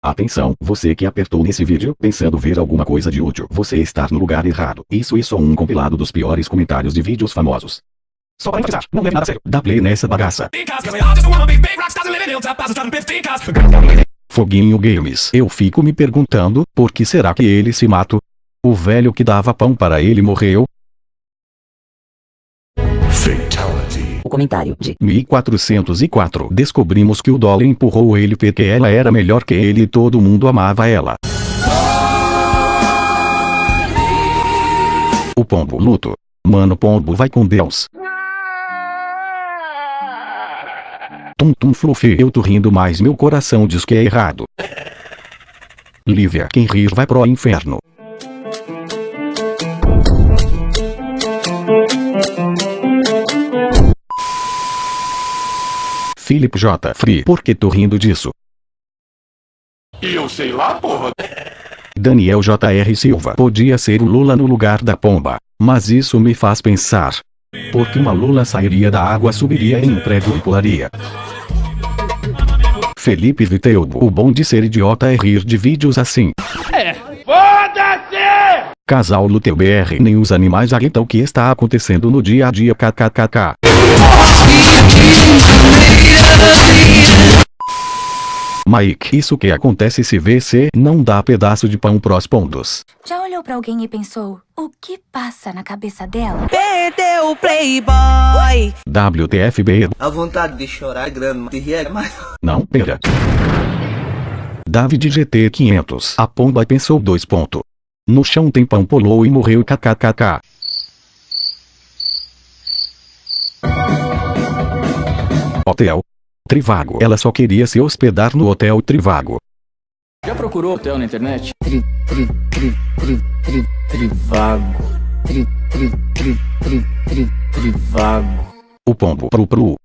Atenção, você que apertou nesse vídeo pensando ver alguma coisa de útil, você está no lugar errado. Isso é só um compilado dos piores comentários de vídeos famosos. Só para enfatizar, não leve nada a sério. Dá play nessa bagaça. Foguinho Games. Eu fico me perguntando, por que será que ele se matou? O velho que dava pão para ele morreu? Fatality. O comentário de 1404. Descobrimos que o Dolly empurrou ele porque ela era melhor que ele e todo mundo amava ela. O pombo luto. Mano, pombo vai com Deus. Tum tum fluffy, eu tô rindo mas meu coração diz que é errado. Lívia, quem rir vai pro inferno. Felipe J. Free, por que tô rindo disso? Eu sei lá, porra. Daniel J.R. Silva, podia ser o Lula no lugar da pomba, mas isso me faz pensar. Porque uma Lula sairia da água, subiria em um prédio e pularia. Felipe Viteudo, o bom de ser idiota é rir de vídeos assim. Foda-se! Casal Luteu BR, nem os animais aguentam o que está acontecendo no dia a dia kkkk. Mike, isso que acontece se VC não dá pedaço de pão pros pondos. Já olhou pra alguém e pensou, o que passa na cabeça dela? Perdeu o Playboy. WTFB. A vontade de chorar é grande, de rir é mais. Não, pera. David GT 500. A pomba pensou 2 pontos. No chão tem pão, pulou e morreu kkkk. Hotel Trivago. Ela só queria se hospedar no Hotel Trivago. Já procurou hotel na internet? Trivago. Trivago. O pombo pru.